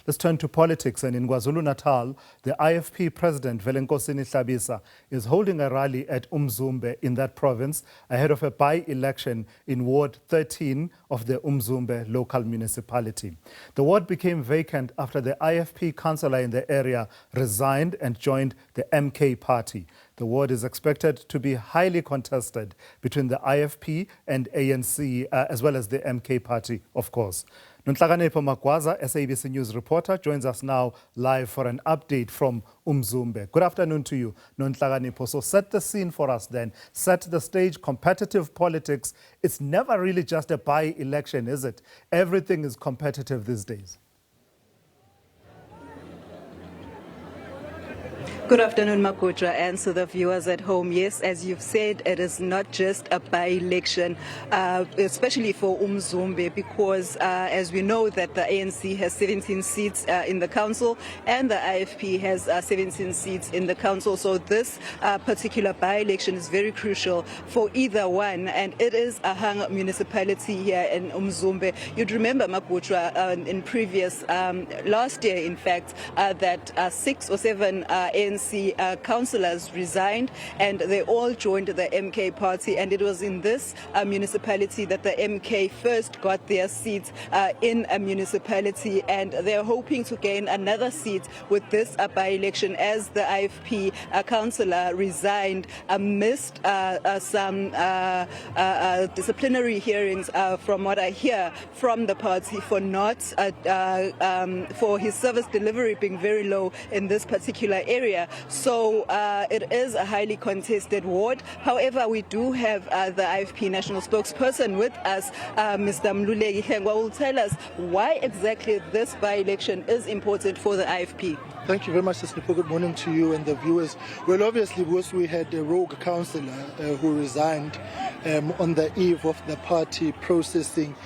Let's turn to politics, and in KwaZulu Natal, the IFP president, Velenkosini Hlabisa, is holding a rally at Umzumbe in that province ahead of a by-election in Ward 13 of the Umzumbe Local Municipality. The ward became vacant after the IFP councillor in the area resigned and joined the MK party. The ward is expected to be highly contested between the IFP and ANC, as well as the MK party, of course. Nonhlakanipho Magwaza, SABC News reporter, joins us now live for an update from Umzumbe. Good afternoon to you, Nonhlakanipho. So set the scene for us then. Set the stage. Competitive politics. It's never really just a by-election, is it? Everything is competitive these days. Good afternoon, Makotra, and to the viewers at home. Yes, as you've said, it is not just a by-election, especially for Umzumbe, because as we know that the ANC has 17 seats in the council and the IFP has 17 seats in the council. So this particular by-election is very crucial for either one, and it is a hung municipality here in Umzumbe. You'd remember, Makotra, in previous, last year, in fact, that 6 or 7 ANC councillors resigned and they all joined the MK party, and it was in this municipality that the MK first got their seats in a municipality, and they're hoping to gain another seat with this by-election as the IFP councillor resigned amidst some disciplinary hearings from what I hear from the party for not for his service delivery being very low in this particular area. So it is a highly contested ward. However, we do have the IFP national spokesperson with us, Mr. Mkhuleko Hlengwa, who will tell us why exactly this by-election is important for the IFP. Thank you very much, Sister. Good morning to you and the viewers. Well, obviously, because we had a rogue councillor who resigned on the eve of the party processing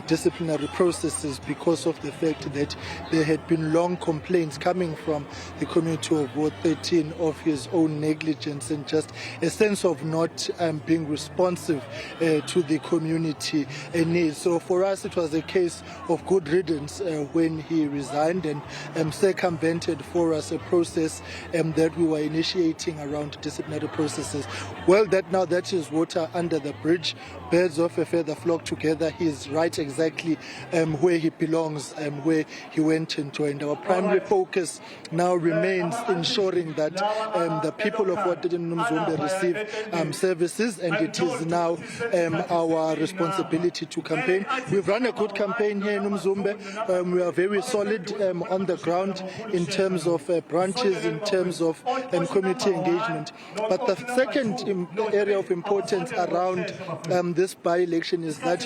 disciplinary processes because of the fact that there had been long complaints coming from the community of Ward 13 of his own negligence and just a sense of not being responsive to the community needs. So for us, it was a case of good riddance when he resigned and circumvented for us a process that we were initiating around disciplinary processes. Well, that is water under the bridge. Birds of a feather flock together. He is right exactly where he belongs and where he went and joined. Our primary focus now remains ensuring that the people of Ward 13 Umzumbe receive services, and it is now our responsibility to campaign. We've run a good campaign here in Umzumbe. We are very solid on the ground in terms of branches, in terms of community engagement. But the second area of importance around this by-election is that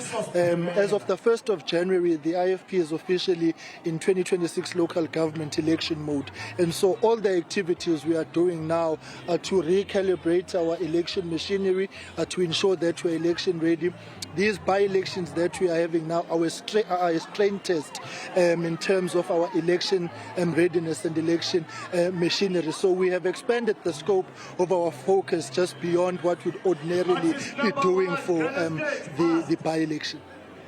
as of the 1st of January, the IFP is officially in 2026 local government election mode. And so all the activities we are doing now are to recalibrate our election machinery, to ensure that we're election ready. These by-elections that we are having now are a strain test in terms of our election readiness and election machinery. So we have expanded the scope of our focus just beyond what we'd ordinarily be doing for the by-election.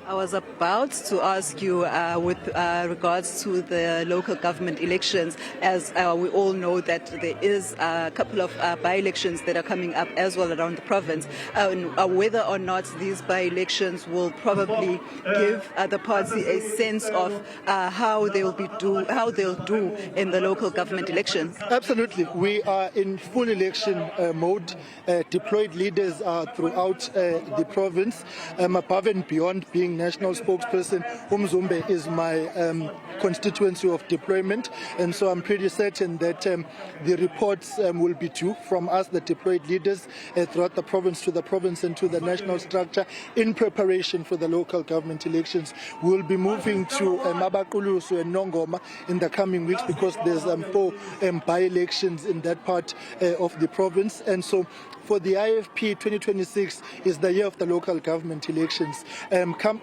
I was about to ask you with regards to the local government elections, as we all know that there is a couple of by-elections that are coming up as well around the province, whether or not these by-elections will probably give the party a sense of how they'll do in the local government elections. Absolutely. We are in full election mode. Deployed leaders are throughout the province. Above and beyond being national spokesperson, Umzumbe is my constituency of deployment, and so I'm pretty certain that the reports will be due from us, the deployed leaders, throughout the province to the province and to the national structure in preparation for the local government elections. We'll be moving to Mabakulusu and Nongoma in the coming weeks because there's 4 by-elections in that part of the province, and so for the IFP, 2026 is the year of the local government elections.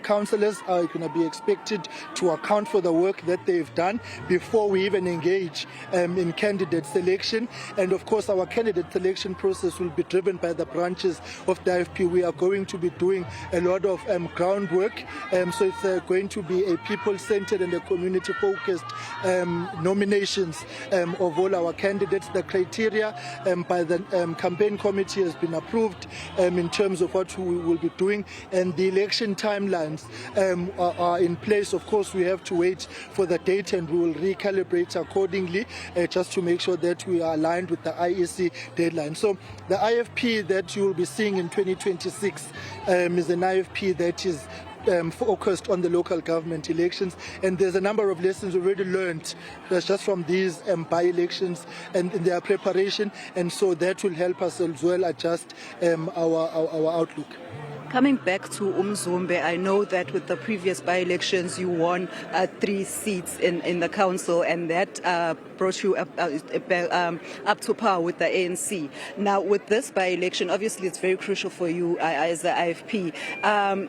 councillors are going to be expected to account for the work that they've done before we even engage in candidate selection. And of course, our candidate selection process will be driven by the branches of the IFP. We are going to be doing a lot of groundwork. So it's going to be a people-centered and a community-focused nominations of all our candidates. The criteria by the campaign committee has been approved in terms of what we will be doing, and the election timelines are in place. Of course, we have to wait for the date, and we will recalibrate accordingly just to make sure that we are aligned with the IEC deadline. So the IFP that you will be seeing in 2026 is an IFP that is focused on the local government elections, and there's a number of lessons already learned just from these by-elections and in their preparation, and so that will help us as well adjust our outlook. Coming back to Umzumbe, I know that with the previous by-elections you won 3 seats in the council, and that brought you up to par with the ANC. Now with this by-election, obviously it's very crucial for you as the IFP.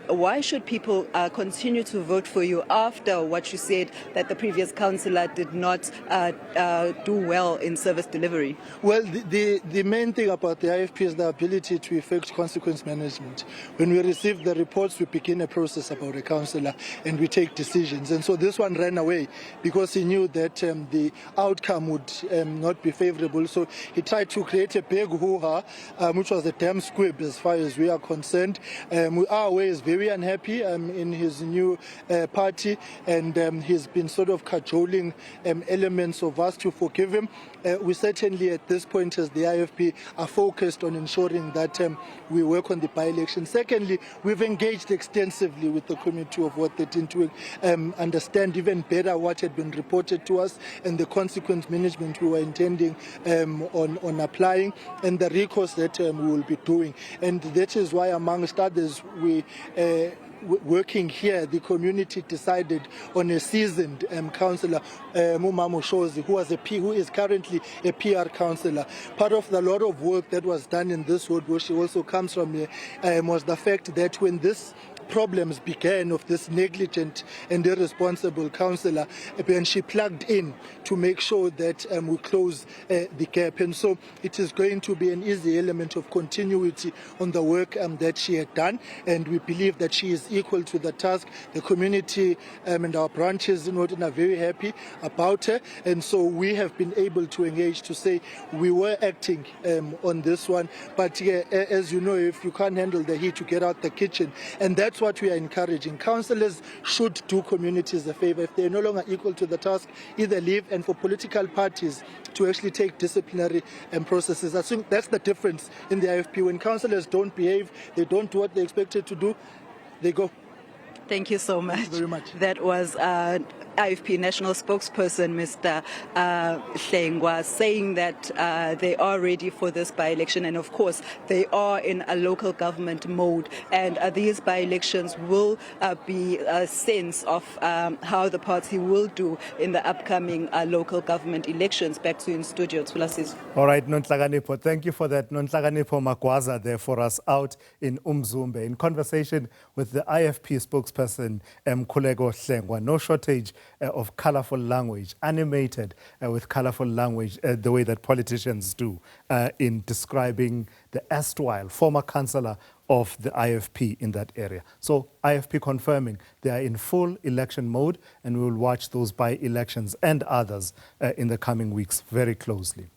Why should people continue to vote for you after what you said that the previous councillor did not do well in service delivery? Well, the main thing about the IFP is the ability to effect consequence management. When we receive the reports, we begin a process about a councillor and we take decisions. And so this one ran away because he knew that the outcome would not be favorable. So he tried to create a big hoo-ha, which was a damn squib as far as we are concerned. Our way is very unhappy in his new party, and he's been sort of cajoling elements of us to forgive him. We certainly at this point as the IFP are focused on ensuring that we work on the by-election. Secondly, we've engaged extensively with the committee of what they did to understand even better what had been reported to us and the consequence management we were intending on applying, and the recourse that we will be doing. And that is why, amongst others, we working here, the community decided on a seasoned councillor, Mumamo Shozi, who is currently a PR councillor. Part of the lot of work that was done in this ward, where she also comes from, was the fact that when this problems began of this negligent and irresponsible councillor, and she plugged in to make sure that we close the gap. And so it is going to be an easy element of continuity on the work that she had done, and we believe that she is equal to the task. The community and our branches in Northern are very happy about her, and so we have been able to engage to say we were acting on this one, but as you know, if you can't handle the heat, you get out the kitchen, and that's what we are encouraging. Councillors should do communities a favor. If they're no longer equal to the task, either leave, and for political parties to actually take disciplinary processes. I think that's the difference in the IFP. When councillors don't behave, they don't do what they're expected to do, they go. Thank you so much. Thank you very much. That was IFP National Spokesperson Mr. Hlengwa saying that they are ready for this by-election, and of course they are in a local government mode, and these by-elections will be a sense of how the party will do in the upcoming local government elections. Back to you in studio, SABC. All right, Nonhlakanipho, thank you for that. Nonhlakanipho Magwaza there for us out in Umzumbe in conversation with the IFP spokesperson Mkhuleko Hlengwa. No shortage of colorful language, animated with colorful language, the way that politicians do in describing the erstwhile former councillor of the IFP in that area. So IFP confirming they are in full election mode, and we will watch those by-elections and others in the coming weeks very closely.